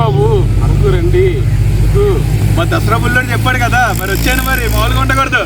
బాబు అరకు రండి. మా దసరా బుల్లని చెప్పాడు కదా, మరి వచ్చాను. మరి మామూలుగా ఉండకూడదు.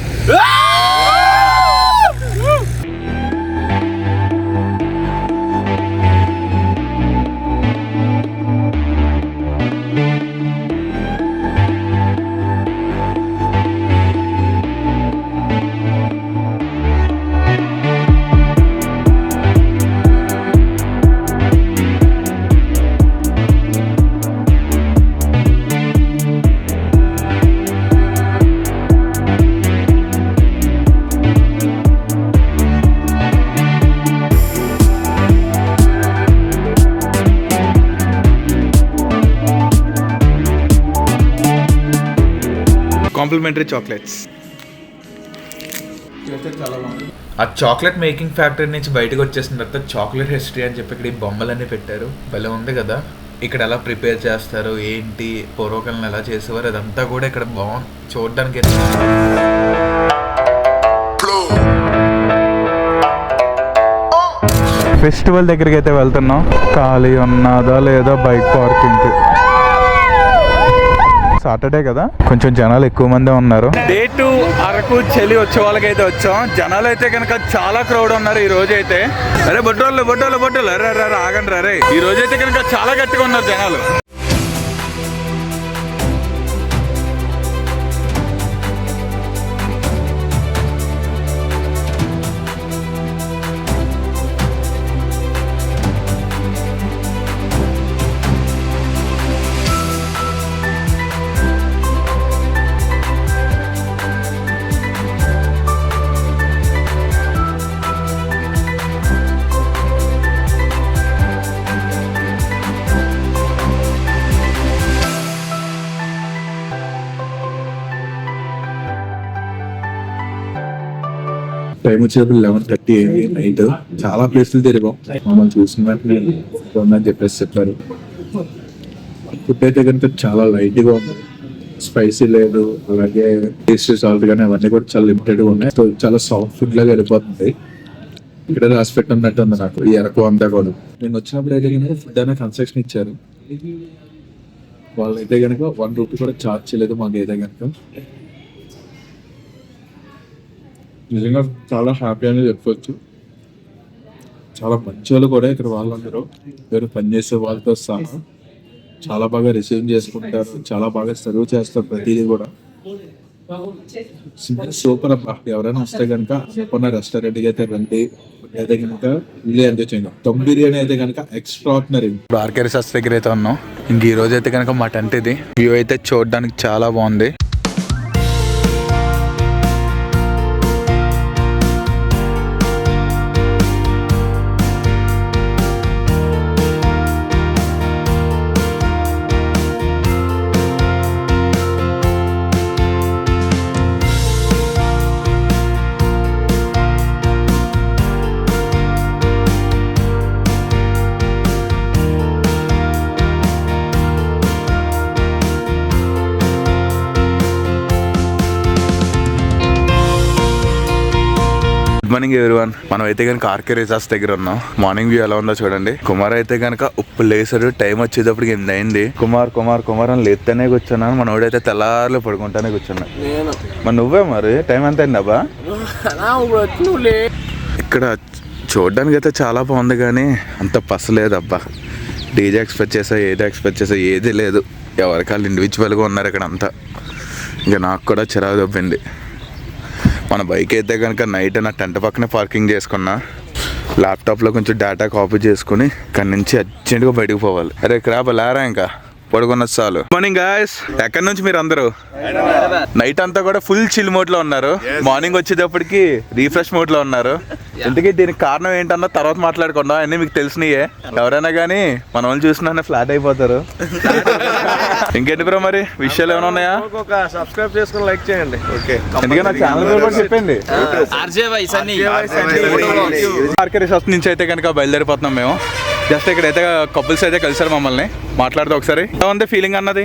Complimentary chocolates. ఆ చాక్లెట్ మేకింగ్ ఫ్యాక్టరీ నుంచి బయటకు వచ్చేసిన తర్వాత చాక్లెట్ హిస్టరీ అని చెప్పి ఇక్కడ ఈ బొమ్మలన్నీ పెట్టారు. భలే ఉంది కదా. ఇక్కడ ఎలా ప్రిపేర్ చేస్తారు, ఏంటి, పూర్వకాలం ఎలా చేసేవారు, అదంతా కూడా ఇక్కడ బాగుంది చూడడానికి. ఫెస్టివల్ దగ్గరికి అయితే వెళ్తున్నాం. ఖాళీ ఉన్నదా లేదా బైక్ పార్కింగ్. సాటర్డే కదా, కొంచెం జనాలు ఎక్కువ మందే ఉన్నారు. డే 2 అరకు చలి వచ్చే వాళ్ళకైతే వచ్చాం. జనాలు అయితే కనుక చాలా క్రౌడ్ ఉన్నారు ఈ రోజు అయితే. అరే బొట్టోళ్ళు అరే ఆగండి రే. ఈ రోజు అయితే కనుక చాలా గట్టిగా ఉన్నారు జనాలు. టైం వచ్చేటప్పుడు 11:30 అయింది నైట్. చాలా ప్లేసులు తిరిగాం. మమ్మల్ని చూసిన వెంటనే ఉందని చెప్పేసి చెప్పారు. ఫుడ్ అయితే కనుక చాలా లైట్ గా ఉంది, స్పైసీ లేదు, అలాగే టేస్ట్ సాల్ట్ కానీ అవన్నీ కూడా చాలా లిమిటెడ్ గా ఉన్నాయి. సో చాలా సాఫ్ట్ ఫుడ్ లాగా వెళ్ళిపోతుంది. ఇక్కడ రాసి పెట్టున్నట్టు ఉంది నాకు ఈ అరకు అంతా కూడా. నేను వచ్చినప్పుడు అయితే కనుక ఫుడ్ అనే కన్స్ట్రక్షన్ ఇచ్చారు. వాళ్ళు అయితే కనుక 1 రూపీ కూడా ఛార్జ్ చేయలేదు మాకు. అయితే కనుక నిజంగా చాలా హ్యాపీ అని చెప్పవచ్చు. చాలా మంచి వాళ్ళు కూడా ఇక్కడ వాళ్ళందరూ వేరే పనిచేసే వాళ్ళతో సహా చాలా బాగా రిసీవ్ చేసుకుంటారు, చాలా బాగా సర్వ్ చేస్తారు ప్రతిదీ కూడా. సూపర్ అబ్బా. ఎవరైనా వస్తే కనుక అనుకున్న రెస్టారెంట్కి అయితే రండి. అయితే కనుక ఇల్లు ఎంజాయ్ చేయండి. దమ్ బిర్యానీ అయితే కనుక ఎక్స్ట్రాడినరీ. ఆర్కే రిసార్ట్స్ దగ్గర అయితే ఉన్నాం. ఇంక ఈ రోజు అయితే కనుక మా టెంట్ ఇది. వ్యూ అయితే చూడడానికి చాలా బాగుంది. Good morning everyone. మనం అయితే కనుక ఆర్కే రిసార్ట్స్ దగ్గర ఉన్నాం. మార్నింగ్ వ్యూ ఎలా ఉందో చూడండి. కుమార్ అయితే కనుక ఉప్పు లేసాడు. టైం వచ్చేటప్పటికి 8 అయింది. కుమార్ అని లేస్తేనే కూర్చున్నాను. మనోడైతే తెల్లారులో పడుకుంటానే కూర్చున్నా. మరి నువ్వే మరి టైం ఎంత అయింది అబ్బా? ఇక్కడ చూడడానికి అయితే చాలా బాగుంది కానీ అంత పసలేదు అబ్బా. డీజే ఎక్స్పెక్ట్ చేసా, ఏది లేదు. ఎవరికాళ్ళు ఇండివిజువల్గా ఉన్నారు ఇక్కడ అంతా. ఇంకా నాకు కూడా చిరాకు దొబ్బింది. మన బైక్ అయితే కనుక నైట్ నా టెంట్ పక్కనే పార్కింగ్ చేసుకున్నా. ల్యాప్టాప్లో కొంచెం డేటా కాపీ చేసుకుని ఇక్కడ నుంచి అర్జెంట్గా బయటకు పోవాలి. అరే క్రాబ్ లారా ఇంకా పడుకున్నది చాలు. మార్నింగ్ గాయ్స్, ఎక్కడి నుంచి మీరు అందరూ? నైట్ అంతా కూడా ఫుల్ చిల్ మోడ్ లో ఉన్నారు. మార్నింగ్ వచ్చేటప్పటికి రీఫ్రెష్ మోడ్ లో ఉన్నారు. ఎందుకంటే దీనికి కారణం ఏంటన్నా తర్వాత మాట్లాడుకుందాం. అన్నీ మీకు తెలిసినయే. ఎవరైనా కానీ మన వాళ్ళు చూసినా ఫ్లాట్ అయిపోతారు. ఇంకేంటి బ్రో మరి విషయాలు ఏమైనా ఉన్నాయా? సబ్స్క్రైబ్ చేసుకుని లైక్ చేయండి. ఓకే, ఎందుకంటే నా ఛానల్ కూడా చెప్పండి. ఆర్కే రిసార్ట్స్ నుంచి అయితే కనుక బయలుదేరిపోతున్నాం మేము. జస్ట్ ఇక్కడైతే కపుల్స్ అయితే కలిసారు మమ్మల్ని. మాట్లాడుతూ ఒకసారి ఎలా ఉంది ఫీలింగ్ అన్నది?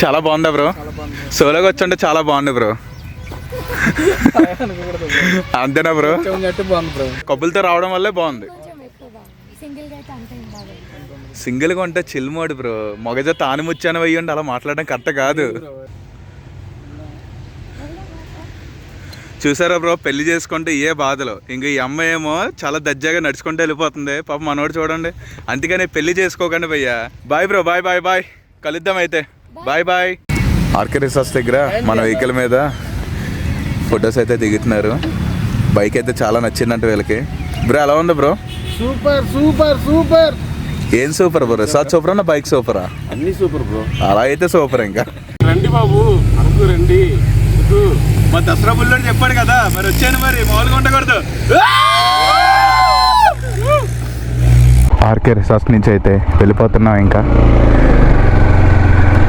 చాలా బాగుందా బ్రో? సోలోగా వచ్చుంటే చాలా బాగుంది బ్రో. అంతేనా బ్రో? కపుల్తో రావడం వల్లే బాగుంది. సింగిల్గా ఉంటే చిల్ మోడ్ బ్రో. మొగజ తాను ముచ్చాను అయ్యండి, అలా మాట్లాడడం కరెక్ట్ కాదు. చూసారా బ్రో, పెళ్లి చేసుకుంటే ఏ బాధలు. ఇంక ఈ అమ్మాయి ఏమో చాలా దజ్జాగా నడుచుకుంటూ వెళ్ళిపోతుంది. పాప మనోడు చూడండి. అందుకని పెళ్లి చేసుకోకండి భయ్యా. Bye bro, bye bye bye, కలుద్దాం అయితే. Bye bye. ఆర్కే రిసార్ట్స్ దగ్గర మన వెహికల్ మీద ఫొటోస్ అయితే దిగుతున్నారు. బైక్ అయితే చాలా నచ్చిందంట వీళ్ళకి. బ్రో ఎలా ఉంది బ్రో? Super super super. ఏం సూపర్ బ్రో? రిసార్ట్ సూపరా నా బైక్ సూపరా? అన్ని సూపర్ బ్రో. అలా అయితే సూపర్. ఇంకా రండి బాబు, అరకు రండి. మా దసరా బుల్లోని చెప్పాడు కదా, మరి వచ్చాను. మరి మామూలుగా ఉండకూడదు. ఆర్కే రిసార్ట్స్ నుంచి అయితే వెళ్ళిపోతున్నాం. ఇంకా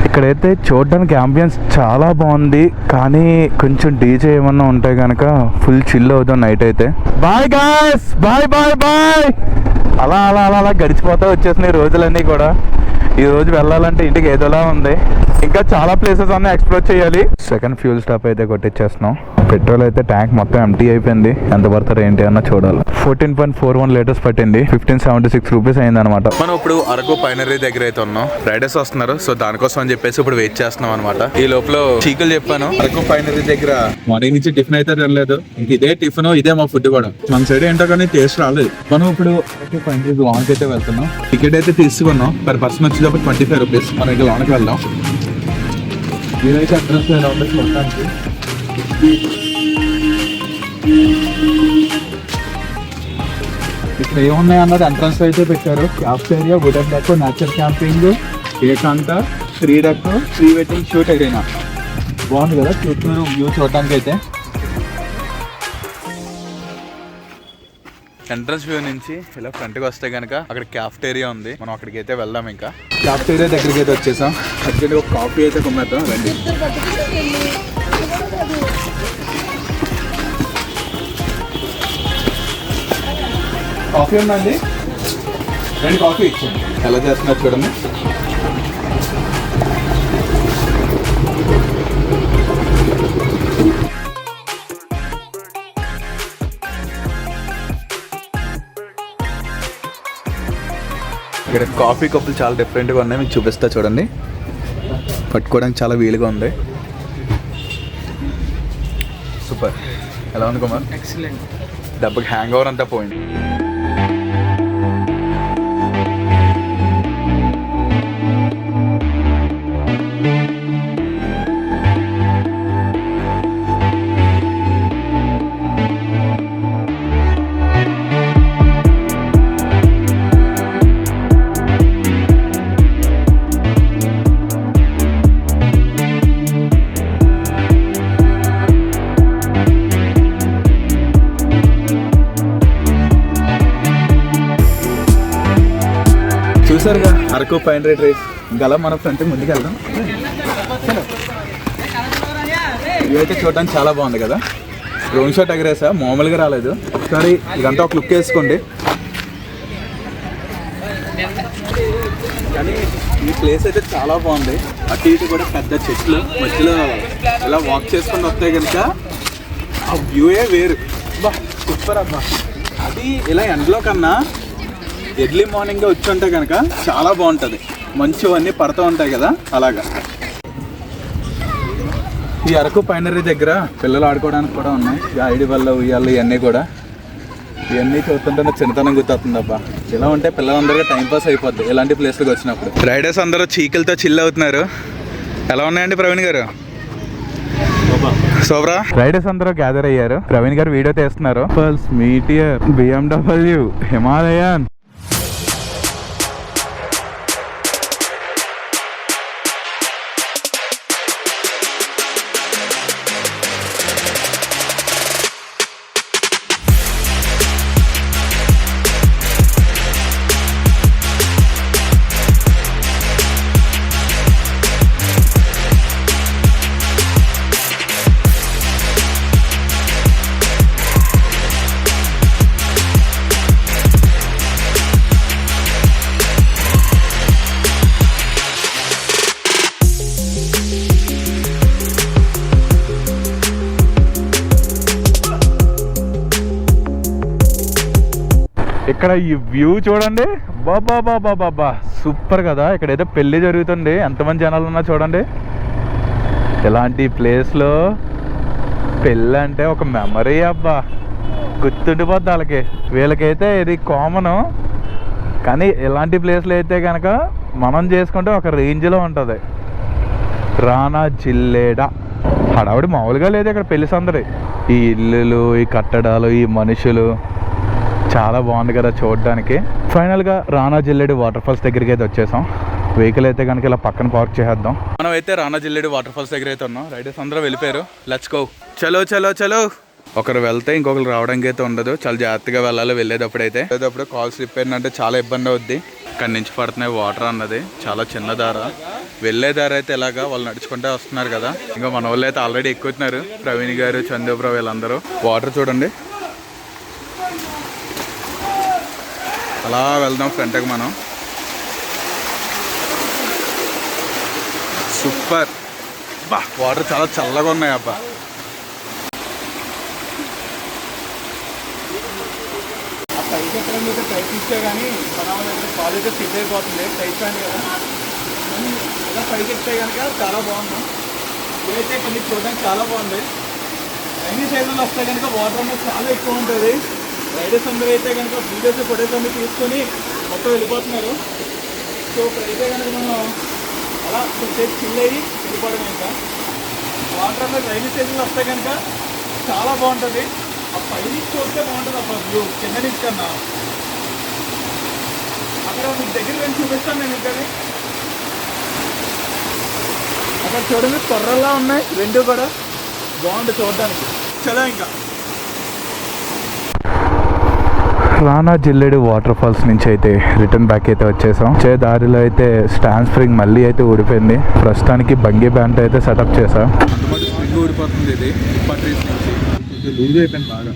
ఇక్కడైతే చూడడానికి అంబియన్స్ చాలా బాగుంది, కానీ కొంచెం డీజే ఏమన్నా ఉంటే కనుక ఫుల్ చిల్ అవుతాం నైట్ అయితే. Bye guys, bye bye bye. అలా అలా అలా అలా గడిచిపోతా వచ్చేసినాయి రోజులన్నీ కూడా. ఈ రోజు వెళ్ళాలంటే ఇంటికి ఏదోలా ఉంది. ఇంకా చాలా ప్లేసెస్ అన్నీ ఎక్స్ప్లోర్ చేయాలి. సెకండ్ ఫ్యూల్ స్టాప్ అయితే కొట్టించేస్తున్నాం. పెట్రోల్ అయితే ట్యాంక్ మొత్తం ఎంటీ అయిపోయింది. ఎంత పడతారు ఏంటి అన్న చూడాలి. 14.41 లీటర్స్ పట్టింది. 1576 రూపీస్ అయింది అనమాట. మనం ఇప్పుడు అరకు పైనరీ దగ్గర అయితే ఉన్నాం. రైడర్స్ వస్తున్నారు, సో దానికోసం అని చెప్పేసి ఇప్పుడు వెయిట్ చేస్తున్నాం అనమాట. ఈ లోపల చీకులు చెప్పాను. అరకు పైనరీ దగ్గర మార్నింగ్ నుంచి టిఫిన్ అయితే తినలేదు. ఇంక ఇదే టిఫిన్, ఇదే మా ఫుడ్ కూడా. మన సైడ్ ఏంటో కానీ టేస్ట్ రాలేదు. మనం ఇప్పుడు అరకు పైనరీ లాంగ్ అయితే వెళ్తున్నాం. టికెట్ అయితే తీసుకున్నాం. పర్ పర్సన్ వచ్చేటప్పుడు 25 రూపీస్. మనం ఇంకా లాంగ్కి వెళ్దాం. మీరైతే అడ్రస్ ఎలా ఉంటుంది చూడడానికి. ఇక్కడ ఏమున్నాయి అన్నది ఎంట్రన్స్ అయితే పెట్టారు. Cafeteria, wooden deck, nature camping, ఏకాంత, 3 deck, pre wedding shoot arena. బాగుంది కదా చూస్తున్నారు వ్యూ చూడడానికి అయితే. ఎంట్రన్స్ వ్యూ నుంచి ఇలా ఫ్రంట్కి వస్తే కనుక అక్కడ క్యాఫ్టేరియా ఉంది. మనం అక్కడికి అయితే వెళ్దాం. ఇంకా క్యాఫ్టేరియా దగ్గరికి అయితే వచ్చేసాం. అర్జెంట్గా ఒక కాఫీ అయితే కొమ్మేద్దాం రండి. కాఫీ ఉందండి, రెండు కాఫీ ఇచ్చాను. ఎలా చేస్తున్నారు చూడండి. ఇక్కడ కాఫీ కప్పులు చాలా డిఫరెంట్గా ఉన్నాయి. మీకు చూపిస్తా చూడండి. పట్టుకోవడానికి చాలా వీలుగా ఉంది. సూపర్. ఎలా ఉంది కుమార్? ఎక్సలెంట్. డబ్బుకి హ్యాంగ్ ఓవర్ అంతా పోయింది. చూసారుగా అరకు పైనరీ ట్రైస్. ఇంకా అలా మన ఫ్రంట్ ముందుకు వెళ్దాం. ఇవైతే చూడడానికి చాలా బాగుంది కదా. డ్రోన్ షాట్ ఎగరేసా, మామూలుగా రాలేదు. ఒకసారి ఇదంతా ఒక లుక్ వేసుకోండి. కానీ ఈ ప్లేస్ అయితే చాలా బాగుంది. అటు ఇటు కూడా పెద్ద చెట్లు మధ్యలో ఇలా వాక్ చేసుకొని వస్తే కనుక ఆ వ్యూయే వేరు. అబ్బా సూపర్ అబ్బా. అది ఇలా ఎండలో కన్నా ఎర్లీ మార్నింగ్ వచ్చి ఉంటే కనుక చాలా బాగుంటుంది. మంచు అన్నీ పడుతూ ఉంటాయి కదా, అలాగా. ఈ అరకు పైనరీ దగ్గర పిల్లలు ఆడుకోవడానికి కూడా ఉన్నాయి. ఐడి వల్ల ఉయ్యాలు ఇవన్నీ కూడా. ఇవన్నీ చూస్తుంటే నాకు చిన్నతనం గుర్తొస్తుంది అబ్బా. ఇలా ఉంటే పిల్లలందరికీ టైంపాస్ అయిపోద్ది ఇలాంటి ప్లేస్లకు వచ్చినప్పుడు. రైడర్స్ అందరూ చీకలతో చిల్ అవుతున్నారు. ఎలా ఉన్నాయండి ప్రవీణ్ గారు? సోబ్రా. రైడర్స్ అందరూ గ్యాదర్ అయ్యారు. ప్రవీణ్ గారు వీడియో తీస్తున్నారు. Pulse, Meteor, BMW, Himalayan. ఇక్కడ ఈ వ్యూ చూడండి, బాబా బాబా బాబా సూపర్ కదా. ఇక్కడైతే పెళ్లి జరుగుతుంది, ఎంతమంది జనాలు ఉన్నా చూడండి. ఇలాంటి ప్లేస్లో పెళ్ళి అంటే ఒక మెమరీ అబ్బా, గుర్తుండిపోద్ది వాళ్ళకి. వీళ్ళకైతే ఇది కామను, కానీ ఇలాంటి ప్లేస్లో అయితే కనుక మనం చేసుకుంటే ఒక రేంజ్లో ఉంటుంది. రానా జిల్లేడ హడావుడి మామూలుగా లేదు ఇక్కడ పెళ్లి సందడి. ఈ ఇల్లులు, ఈ కట్టడాలు, ఈ మనుషులు చాలా బాగుంది కదా చూడడానికి. ఫైనల్గా రానా జిల్లేడు వాటర్ ఫాల్స్ దగ్గరికి అయితే వచ్చేసాం. వెహికల్ అయితే కనుక ఇలా పక్కన పార్క్ చేద్దాం. మనం అయితే రానా జిల్లేడు వాటర్ ఫాల్స్ దగ్గర అయితే ఉన్నాం. రైడర్స్ అందరూ వెళ్ళిపోయారు. Let's go. చలో చలో చలో. ఒకరు వెళ్తే ఇంకొకరు రావడానికి అయితే ఉండదు. చాలా జాగ్రత్తగా వెళ్ళాలి వెళ్ళేటప్పుడు కాల్ స్లిప్ అయిందంటే చాలా ఇబ్బంది అవుద్ది. ఇక్కడి నుంచి పడుతున్నాయి వాటర్ అన్నది, చాలా చిన్న దార. వెళ్ళే దారి అయితే ఇలాగా వాళ్ళు నడుచుకుంటే వస్తున్నారు కదా. ఇంకా మన వాళ్ళు అయితే ఆల్రెడీ ఎక్కుతున్నారు, ప్రవీణ్ గారు, చంద్రప్రభు వీళ్ళందరూ. వాటర్ చూడండి, అలా వెళ్దాం ఫ్రంట్కి మనం. సూపర్ బా, వాటర్ చాలా చల్లగా ఉన్నాయి అబ్బా. పైకి ఎక్కడానికి ప్రయత్నిస్తే కానీ కాలు అయితే ఫిట్ అయిపోతుంది, టైట్ అని కదా. ఇలా పైకి ఎక్కితే కనుక చాలా బాగుంది. ఇదైతే కొన్ని చూడడానికి చాలా బాగుంది. అన్ని సైజుల్లో వస్తే కనుక వాటర్ అనేది చాలా ఎక్కువ ఉంటుంది. రైడర్స్ అందరూ అయితే కనుక వీడియోస్ ఫొటోస్ అన్ని తీసుకొని మొత్తం వెళ్ళిపోతున్నారు. సో ఇప్పుడైతే కనుక మనం అలా కొంచెం చిల్ అయ్యి వెళ్ళిపోవడం. ఇంకా వాటర్ అనేది రైల్వే స్టేషన్లో వస్తే కనుక చాలా బాగుంటుంది. ఆ పైకి చూస్తే బాగుంటుంది అబ్బా వ్యూ కింద నుంచి కన్నా. అక్కడ మీకు దగ్గర వెళ్ళి చూపిస్తాను నేను. ఇంకా అక్కడ చూడండి కొర్రల్లా ఉన్నాయి, రెండు కూడా బాగుంటుంది చూడడానికి. చలో ఇంకా రానా జిల్లేడు వాటర్ ఫాల్స్ నుంచి అయితే రిటర్న్ బ్యాక్ అయితే వచ్చేసాం. దారిలో అయితే స్టాండ్ స్ప్రింగ్ మళ్ళీ అయితే ఊడిపోయింది. ప్రస్తుతానికి బంగీ బ్యాండ్ అయితే సెటప్ చేసాం. స్ప్రింగ్ ఊడిపోతుంది, ఇది పట్రీస్ నుంచి లూజ్ అయిపోయింది బాగా.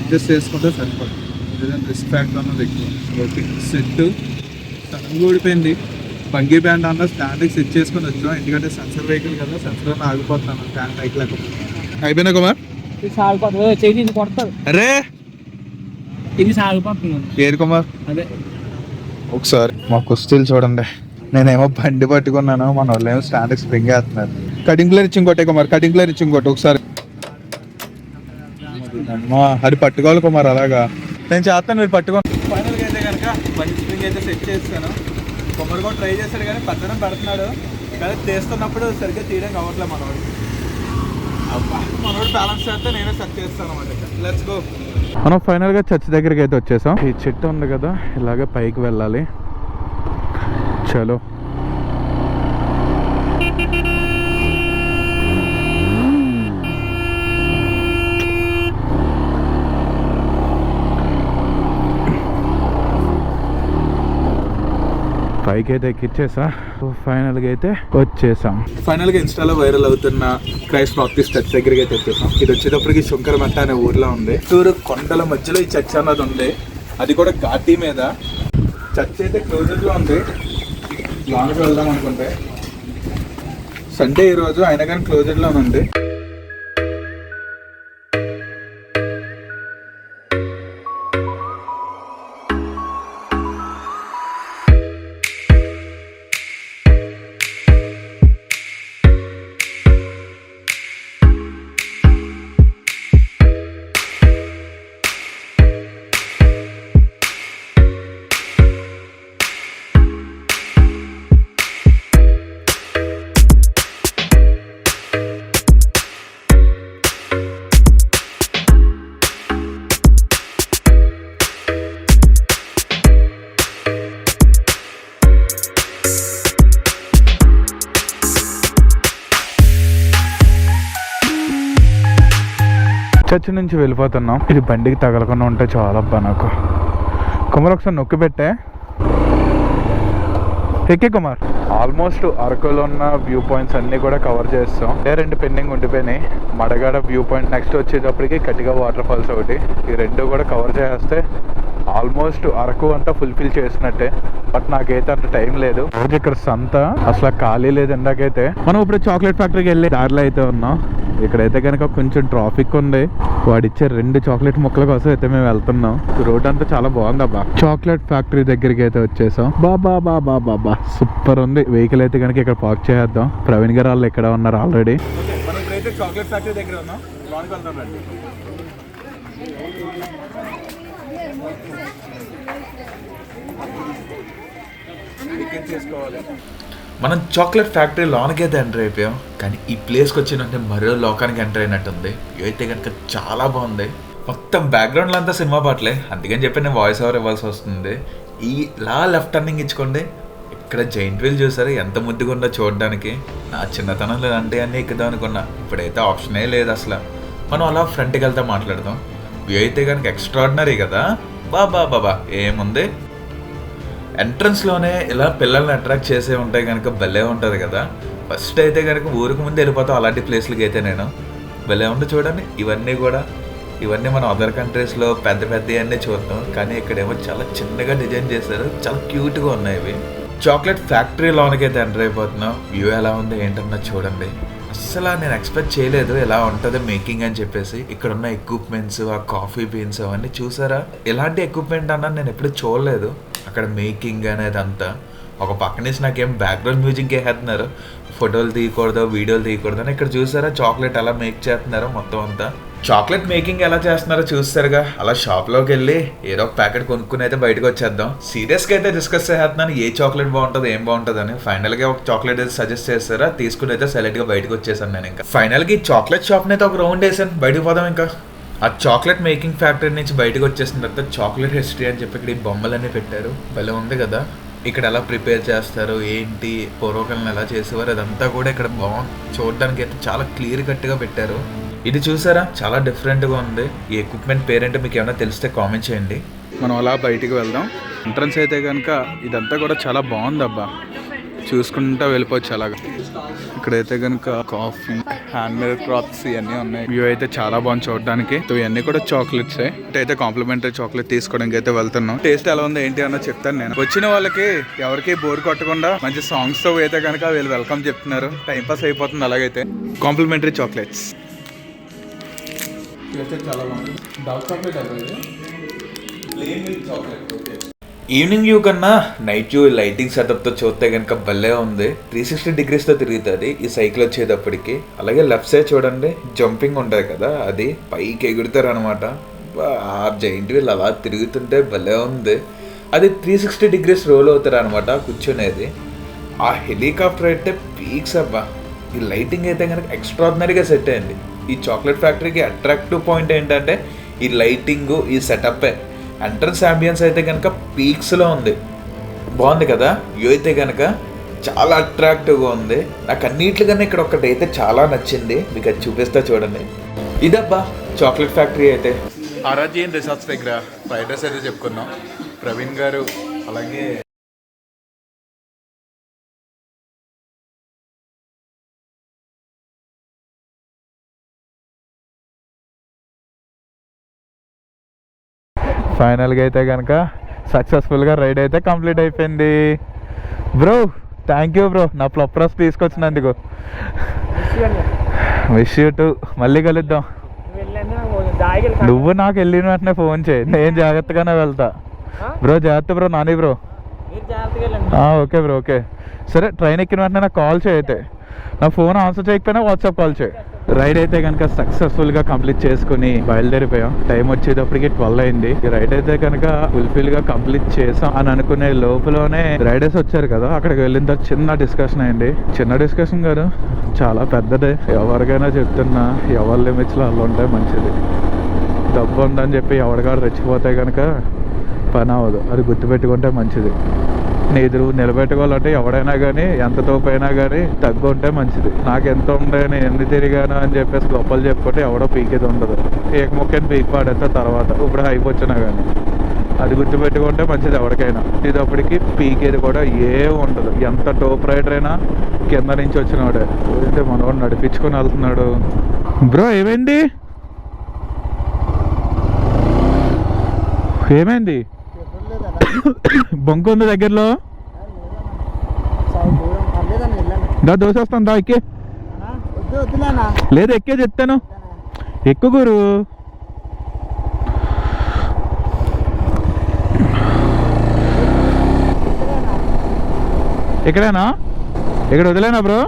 అడ్జస్ట్ చేసుకుంటే సరిపోతుంది. ఏదైనా రిస్క్ ఫ్యాక్టర్ అన్నది ఎక్కువ. ఓకే సెట్ సడన్గా ఊడిపోయింది. బంగీ బ్యాండ్ అన్న స్టాండ్కి సెట్ చేసుకొని వచ్చాం. ఎందుకంటే సెన్సర్ వెహికల్ కదా, సెన్సర్ ఆగిపోతాను స్టాండ్ బైక్ లేకపోతే. అయిపోయినా కుమార్ చేయి కొడతారు. అరే ఇది సాగిపోతున్నాను. ఏది కుమార్? అదే ఒకసారి మా కుస్తీలు చూడండి. నేనేమో బండి పట్టుకున్నాను, మన వాళ్ళు ఏమో స్టాండ్కి స్ప్రింగ్ వేస్తున్నారు. కటింగ్ ప్లేయర్ ఇచ్చి ఇంకోటే కుమార్, కటింగ్ ప్లేయర్ ఇచ్చి ఇంకోటి ఒకసారి. అమ్మా అది పట్టుకోవాలి కుమార్, అలాగా నేను చేస్తాను, మీరు పట్టుకోండి. ఫైనల్గా అయితే కనుక బండి స్ప్రింగ్ అయితే సెట్ చేస్తాను. కొమ్మరు కూడా ట్రై చేస్తాడు కానీ పట్టడం పెడుతున్నాడు, కానీ తీస్తున్నప్పుడు సరిగ్గా తీయడానికి అవ్వట్లేదు మనవాడు. మనోడు బ్యాలెన్స్ చేస్తే నేనే సెట్ చేస్తాను అన్నమాట. Let's go. మనం ఫైనల్గా చర్చ్ దగ్గరికి అయితే వచ్చేసాం. ఈ చెట్టు ఉంది కదా, ఇలాగే పైకి వెళ్ళాలి. చలో. పైకి అయితే ఎక్కిచ్చేసా. ఫైనల్గా అయితే వచ్చేసాం. ఫైనల్గా ఇన్స్టాలో వైరల్ అవుతున్న క్రైస్ట్ బాప్టిస్ట్ చర్చ్ దగ్గరికి అయితే వచ్చేసాం. ఇది వచ్చేటప్పటికి శంకరమట్ట అనే ఊర్లో ఉంది. చుట్టూరు కొండల మధ్యలో ఈ చర్చ్ అన్నది ఉంది, అది కూడా ఘాటీ మీద. చర్చ్ అయితే క్లోజర్లో ఉంది. లాంగ్ వెళ్దాం అనుకుంటే సండే ఈరోజు, అయినా కానీ క్లోజర్లో ఉంది. చర్చ్ నుంచి వెళ్ళిపోతున్నాం. ఇది బండికి తగలకుండా ఉంటే చాలా అబ్బా నాకు. కుమార్ ఒకసారి నొక్కి పెట్టే, ఎక్కే కుమార్. ఆల్మోస్ట్ అరకులో ఉన్న వ్యూ పాయింట్స్ అన్నీ కూడా కవర్ చేస్తాం. రెండు పెండింగ్ ఉండిపోయినాయి. మడగాడ వ్యూ పాయింట్, నెక్స్ట్ వచ్చేటప్పటికి కటిగా వాటర్ ఫాల్స్ ఒకటి. ఈ రెండు కూడా కవర్ చేస్తే ఆల్మోస్ట్ అరకు అంతా ఫుల్ఫిల్ చేసినట్టే. బట్ నాకైతే అంత టైం లేదు. రోజు ఇక్కడ సంత అసలు ఖాళీ లేదు. ఇందాకైతే మనం ఇప్పుడు చాక్లెట్ ఫ్యాక్టరీకి వెళ్ళి దారిలో అయితే ఉన్నాం. ఇక్కడైతే కనుక కొంచెం ట్రాఫిక్ ఉంది. వాడిచ్చే 2 చాక్లెట్ ముక్కల కోసం అయితే మేము వెళ్తున్నాం. రోడ్ అంతా చాలా బాగుంది అబ్బా. చాక్లెట్ ఫ్యాక్టరీ దగ్గరికి అయితే వచ్చేసాం. బాబా సూపర్ ఉంది. వెహికల్ అయితే కనుక ఇక్కడ పార్క్ చేద్దాం. ప్రవీణ్ గారు వాళ్ళు ఇక్కడ ఉన్నారు ఆల్రెడీ. మనం ఇప్పుడైతే చాక్లెట్ ఫ్యాక్టరీ దగ్గర ఉన్నాం. లోనికి వెళ్తాం రండి. చేసుకోవాలి. మనం చాక్లెట్ ఫ్యాక్టరీ లోనికి అయితే ఎంటర్ అయిపోయాం. కానీ ఈ ప్లేస్కి వచ్చినట్టే మరో లోకానికి ఎంటర్ అయినట్టుంది. అయితే కనుక చాలా బాగుంది. మొత్తం బ్యాక్గ్రౌండ్లో అంతా సినిమా పాటలే, అందుకని చెప్పి నేను వాయిస్ ఓవర్ ఇవ్వాల్సి వస్తుంది. ఇలా లెఫ్ట్ టర్నింగ్ ఇచ్చుకోండి. ఇక్కడ జైంట్ వీల్ చూసారు ఎంత ముద్దుగా ఉందో చూడడానికి. నా చిన్నతనంలో అంటే అన్నీ ఎక్కుదాం అనుకున్నా, ఇప్పుడైతే ఆప్షనే లేదు అసలు. మనం అలా ఫ్రంట్కి వెళ్తే మాట్లాడదాం. వ్యూ అయితే కనుక ఎక్స్ట్రాడినరీ కదా. బాబా ఏముంది, ఎంట్రన్స్లోనే ఇలా పిల్లల్ని అట్రాక్ట్ చేసే ఉంటాయి కనుక భలే ఉంటుంది కదా. ఫస్ట్ అయితే కనుక ఊరికి ముందు వెళ్ళిపోతాం అలాంటి ప్లేస్లకి అయితే నేను. భలే ఉంది చూడండి. ఇవన్నీ మనం అదర్ కంట్రీస్లో పెద్ద అన్నీ చూస్తాం, కానీ ఇక్కడేమో చాలా చిన్నగా డిజైన్ చేశారు. చాలా క్యూట్గా ఉన్నాయి ఇవి. చాక్లెట్ ఫ్యాక్టరీ లోనికి అయితే ఎంటర్ అయిపోతున్నాం. వ్యూ ఎలా ఉంది ఏంటన్నా చూడండి. అస్సలు నేను ఎక్స్పెక్ట్ చేయలేదు ఎలా ఉంటుంది మేకింగ్ అని చెప్పేసి. ఇక్కడ ఉన్న ఎక్విప్మెంట్స్, ఆ కాఫీ బీన్స్ అవన్నీ చూసారా. ఇలాంటి ఎక్విప్మెంట్ అన్నా నేను ఎప్పుడు చూడలేదు. అక్కడ మేకింగ్ అనేది అంతా ఒక పక్క నుంచి నాకేం బ్యాక్గ్రౌండ్ మ్యూజిక్ వేసేస్తున్నారు. ఫోటోలు తీయకూడదు, వీడియోలు తీయకూడదు అని. ఇక్కడ చూసారా చాక్లెట్ ఎలా మేక్ చేస్తున్నారో మొత్తం అంతా. చాక్లెట్ మేకింగ్ ఎలా చేస్తున్నారో చూస్తారుగా. అలా షాప్లోకి వెళ్ళి ఏదో ఒక ప్యాకెట్ కొనుక్కుని అయితే బయటకు వచ్చేద్దాం. సీరియస్గా అయితే డిస్కస్ చేస్తున్నాను ఏ చాక్లెట్ బాగుంటుంది ఏం బాగుంటుంది అని. ఫైనల్గా ఒక చాక్లెట్ అయితే సజెస్ట్ చేస్తారా, తీసుకుని అయితే సెలెక్ట్గా బయటకు వచ్చేసాను నేను. ఇంకా ఫైనల్గా ఈ చాక్లెట్ షాప్ని అయితే ఒక రౌండ్ వేసాను. బయటకు పోదాం. ఇంకా ఆ చాక్లెట్ మేకింగ్ ఫ్యాక్టరీ నుంచి బయటకు వచ్చేసిన తర్వాత చాక్లెట్ హిస్టరీ అని చెప్పి ఇక్కడ ఈ బొమ్మలన్నీ పెట్టారు. భలే ఉంది కదా. ఇక్కడ ఎలా ప్రిపేర్ చేస్తారు ఏంటి, పూర్వకాలను ఎలా చేసేవారు అదంతా కూడా ఇక్కడ బాగుంది. చూడడానికి అయితే చాలా క్లియర్ కట్గా పెట్టారు. ఇది చూసారా చాలా డిఫరెంట్గా ఉంది. ఈ ఎక్విప్మెంట్ పేరేంటో మీకు ఏమైనా తెలిస్తే కామెంట్ చేయండి. మనం అలా బయటికి వెళ్దాం. ఎంట్రన్స్ అయితే కనుక ఇదంతా కూడా చాలా బాగుంది అబ్బా. చూసుకుంటా వెళ్ళిపోవచ్చు అలాగా. ఇక్కడైతే కనుక కాఫీ, హ్యాండ్ మేడ్ క్రాఫ్ట్స్ ఇవన్నీ ఉన్నాయి. వ్యూ అయితే చాలా బాగుంది చూడడానికి. ఇవన్నీ కూడా చాక్లెట్సే. అయితే కాంప్లిమెంటరీ చాక్లెట్ తీసుకోవడానికి అయితే వెళ్తున్నాం. టేస్ట్ ఎలా ఉంది ఏంటి అన్న చెప్తాను నేను. వచ్చిన వాళ్ళకి ఎవరికి బోర్ కొట్టకుండా మంచి సాంగ్స్ తో అయితే కనుక వీళ్ళు వెల్కమ్ చెప్తున్నారు. టైం పాస్ అయిపోతుంది అలాగైతే. కాంప్లిమెంటరీ చాక్లెట్స్ చాలా బాగుంది. డార్క్ చాక్లెట్ అవ్వలేదు, plain milk chocolate. Evening view కన్నా నైట్ వ్యూ లైటింగ్ సెటప్తో చూస్తే కనుక భలే ఉంది. 360 degreesతో తిరుగుతుంది ఈ సైకిల్ వచ్చేటప్పటికి. అలాగే లెఫ్ట్ సైడ్ చూడండి జంపింగ్ ఉంటుంది కదా, అది పైకి ఎగురుతారు అనమాట. ఆ జైంట్ వీల్ అలా తిరుగుతుంటే భలే ఉంది. అది 360 degrees రోల్ అవుతారు అనమాట కూర్చునేది. ఆ హెలికాప్టర్ అయితే పీక్స్ అబ్బా. ఈ లైటింగ్ అయితే కనుక ఎక్స్ట్రాడినరీగా సెట్ అయ్యింది. ఈ చాక్లెట్ ఫ్యాక్టరీకి అట్రాక్టివ్ పాయింట్ ఏంటంటే ఈ లైటింగు, ఈ సెటప్పే. ఎంట్రన్స్ అంబియన్స్ అయితే కనుక పీక్స్లో ఉంది. బాగుంది కదా. వ్యూ అయితే కనుక చాలా అట్రాక్టివ్గా ఉంది. నాకు అన్నిటికన్నా ఇక్కడ ఒకటి అయితే చాలా నచ్చింది, మీకు అది చూపిస్తా చూడండి. ఇదబ్బా చాక్లెట్ ఫ్యాక్టరీ అయితే. ఆరాధ్యన్ రిసార్ట్స్ దగ్గర ఫ్రైడ్ రైస్ అయితే చెప్పుకున్నాం. ప్రవీణ్ గారు అలాగే ఫైనల్గా అయితే కనుక సక్సెస్ఫుల్గా రైడ్ అయితే కంప్లీట్ అయిపోయింది. బ్రో థ్యాంక్ యూ బ్రో నా ప్లప్రస్ తీసుకొచ్చినందుకు. Wish you too. మళ్ళీ కలుద్దాం. నువ్వు నాకు వెళ్ళిన వెంటనే ఫోన్ చేయి, నేను జాగ్రత్తగానే వెళ్తా. బ్రో జాగ్రత్త bro. Nani bro okay bro. Okay సరే. ట్రైన్ ఎక్కిన వెంటనే నాకు కాల్ చేయి. అయితే నా ఫోన్ ఆన్సర్ చేయకపోయినా వాట్సాప్ కాల్ చేయి. రైడ్ అయితే కనుక సక్సెస్ఫుల్గా కంప్లీట్ చేసుకుని బయలుదేరిపోయాం. టైం వచ్చేటప్పటికి 12 అయింది. ఈ రైడ్ అయితే కనుక ఫుల్ఫిల్గా కంప్లీట్ చేసాం అని అనుకునే లోపలనే రైడర్స్ వచ్చారు కదా, అక్కడికి వెళ్ళిన తర్వాత చిన్న డిస్కషన్ అయింది. చిన్న డిస్కషన్ కాదు, చాలా పెద్దదే. ఎవరికైనా చెప్తున్నా ఎవరి లిమిట్స్లో వాళ్ళు ఉంటే మంచిది. డబ్బు ఉందని చెప్పి ఎవరికాడు రెచ్చిపోతే కనుక పని అవ్వదు. అది గుర్తుపెట్టుకుంటే మంచిది. నీ ఎదురు నిలబెట్టుకోవాలంటే ఎవడైనా కానీ ఎంత తోపైనా కానీ తగ్గు ఉంటే మంచిది. నాకు ఎంత ఉండే నేను ఎన్ని తిరిగాను అని చెప్పేసి గొప్పలు చెప్పుకుంటే ఎవడో పీకేది ఉండదు. ఏకముఖ్యం పీక్ పాడేస్తే తర్వాత ఇప్పుడు హైప్ వచ్చినా కానీ అది గుర్తుపెట్టుకుంటే మంచిది ఎవరికైనా. ఇదప్పటికి పీకేది కూడా ఏం ఉండదు. ఎంత టోప్ రైడర్ అయినా కింద నుంచి వచ్చినాడే. అంటే మనోడు నడిపించుకొని వెళ్తున్నాడు. బ్రో ఏమైంది ఏమైంది? బొంకు ఉంది దగ్గరలో. దా దోశ వస్తాను దా ఎక్కి. లేదు ఎక్కే చెప్తాను, ఎక్కు గురు. ఎక్కడేనా? ఇక్కడ వదిలేనా బ్రో?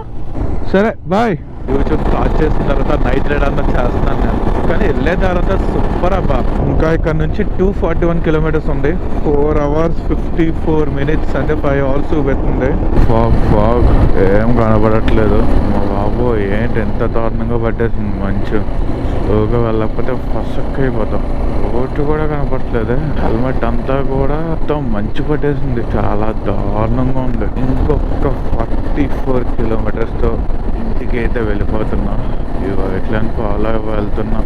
సరే బాయ్. యూట్యూబ్ స్టార్ట్ చేసిన తర్వాత నైట్ రైడ్ అన్నది చేస్తున్నాను నేను, కానీ వెళ్ళే తర్వాత సూపర్ అబ్బా. ఇంకా ఇక్కడ నుంచి 241 కిలోమీటర్స్ ఉంది. 4 hours 54 minutes, అంటే 5 hours చూపెడుతుంది. ఫాగ్ ఫాగ్ ఏం కనబడట్లేదు. మా బాబు ఏంటి ఎంత దారుణంగా పట్టేసింది. మంచి స్లోగా వెళ్ళకపోతే ఫస్ట్ అయిపోతాం. రోడ్డు కూడా కనపడట్లేదు. హెల్మెట్ అంతా కూడా మొత్తం మంచు పట్టేసింది. చాలా దారుణంగా ఉంది. ఇంకొక 44 కిలోమీటర్స్తో ఇంటికి అయితే వెళ్ళిపోతున్నా. ఈ వైట్లను ఫాలో వెళ్తున్నా.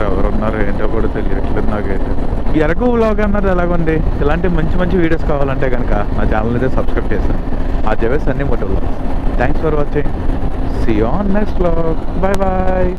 ఎవరున్నారో ఏంటో కూడా తెలియట్లేదు నాకైతే. ఈ అరకు వ్లాగ్ అన్నది ఎలాగుంది? ఇలాంటి మంచి మంచి వీడియోస్ కావాలంటే కనుక నా ఛానల్ అయితే సబ్స్క్రైబ్ చేశాను. ఆ జవేస్ అన్ని moto vlogs. Thanks for watching. See you on next vlog. Bye bye.